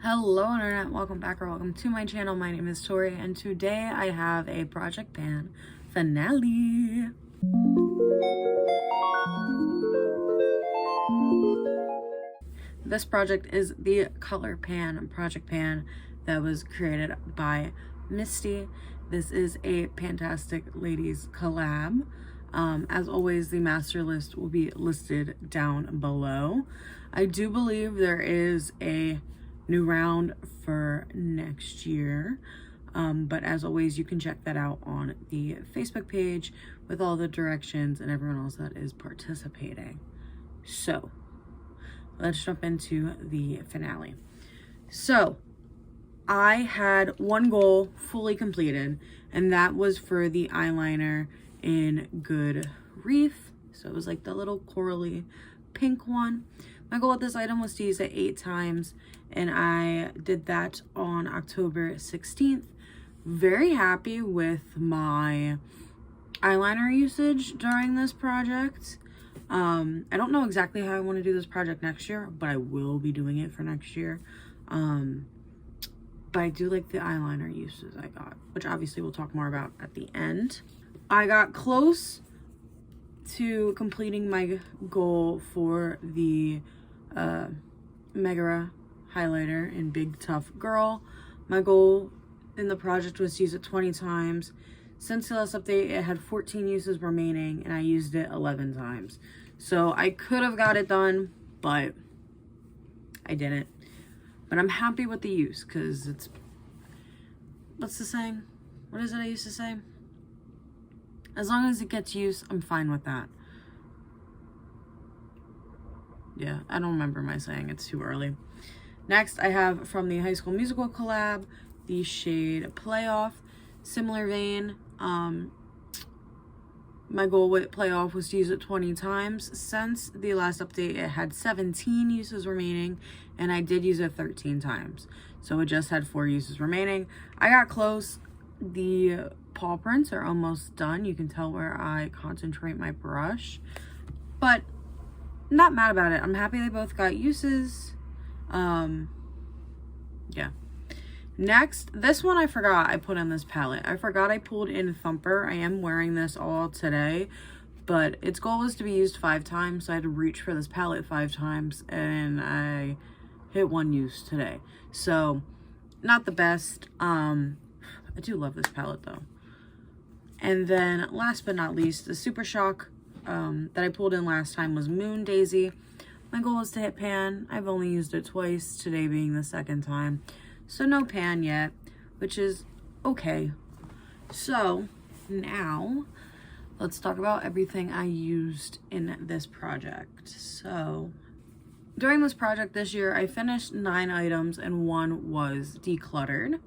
Hello internet, welcome back or welcome to my channel. My name is Tori and today I have a Project Pan finale. This project is the Colourpan Project Pan that was created by Misty. This is a Fantastic Ladies collab. As always, the master list will be listed down below. I do believe there is a new round for next year, but as always, you can check that out on the Facebook page with all the directions and everyone else that is participating. So let's jump into the finale. So I had one goal fully completed, and that was for the eyeliner in Good Reef. So it was like the little corally pink one. My goal with this item was to use it 8 times, and I did that on October 16th. Very happy with my eyeliner usage during this project. I don't know exactly how I want to do this project next year, but I will be doing it for next year. But I do like the eyeliner uses I got, which obviously we'll talk more about at the end. I got close to completing my goal for the Megara highlighter in Big Tough Girl. My goal in the project was to use it 20 times. Since the last update, it had 14 uses remaining, and I used it 11 times. So I could have got it done, but I didn't. But I'm happy with the use, because it's... What's the saying? What is it I used to say? As long as it gets use, I'm fine with that. Yeah, I don't remember my saying. It's too early. Next, I have from the High School Musical collab, the shade Playoff. Similar vein. My goal with Playoff was to use it 20 times. Since the last update, it had 17 uses remaining, and I did use it 13 times. So it just had 4 uses remaining. I got close. The paw prints are almost done. You can tell where I concentrate my brush. But not mad about it. I'm happy they both got uses. Yeah. Next, this one I forgot I put in this palette. I forgot I pulled in Thumper. I am wearing this all today, but its goal was to be used 5 times, so I had to reach for this palette 5 times, and I hit 1 use today. So, not the best. I do love this palette though. And then, last but not least, the Super Shock that I pulled in last time was Moon Daisy. My goal was to hit pan. I've only used it twice, today being the 2nd time. So no pan yet, which is okay. So now let's talk about everything I used in this project. So during this project this year, I finished 9 items and 1 was decluttered.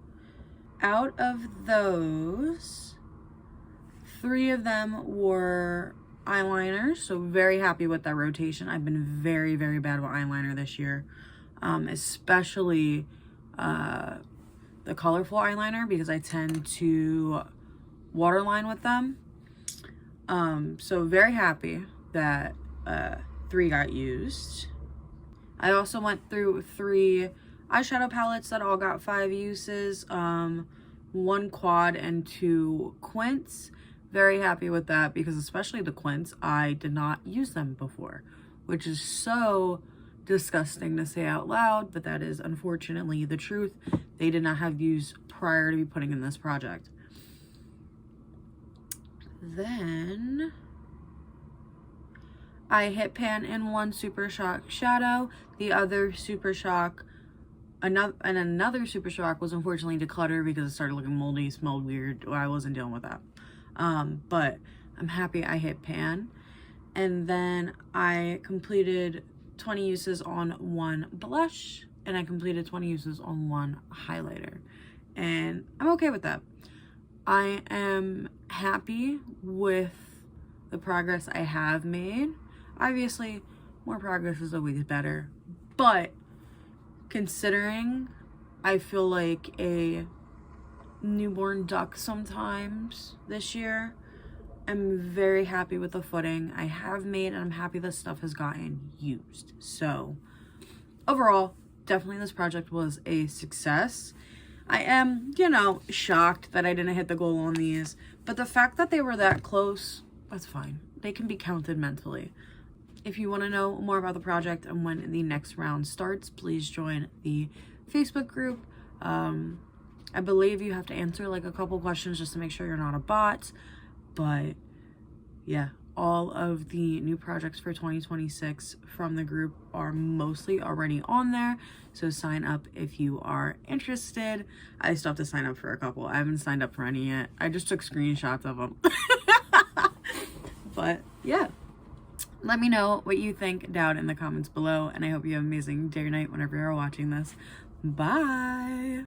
Out of those, 3 of them were eyeliners, so very happy with that rotation. I've been very, very bad with eyeliner this year, especially the colorful eyeliner, because I tend to waterline with them. So very happy that 3 got used. I also went through 3 eyeshadow palettes that all got 5 uses, 1 quad and 2 quints. Very happy with that, because especially the quints, I did not use them before, which is so disgusting to say out loud, but that is unfortunately the truth. They did not have use prior to me putting in this project. Then I hit pan in 1 Super Shock shadow. The other Super Shock, another Super Shock was unfortunately decluttered because it started looking moldy, smelled weird. I wasn't dealing with that. But I'm happy I hit pan. And then I completed 20 uses on 1 blush, and I completed 20 uses on 1 highlighter, and I'm okay with that. I am happy with the progress I have made. Obviously, more progress is always better, but considering I feel like a newborn duck sometimes this year, I'm very happy with the footing I have made, and I'm happy this stuff has gotten used. So overall, definitely this project was a success. I am, you know, shocked that I didn't hit the goal on these, but the fact that they were that close, that's fine. They can be counted mentally. If you want to know more about the project and when the next round starts, please join the Facebook group. I believe you have to answer like a couple questions just to make sure you're not a bot, but yeah, all of the new projects for 2026 from the group are mostly already on there, so sign up if you are interested. I still have to sign up for a couple. I haven't signed up for any yet. I just took screenshots of them. But yeah, let me know what you think down in the comments below, and I hope you have an amazing day or night whenever you're watching this. Bye.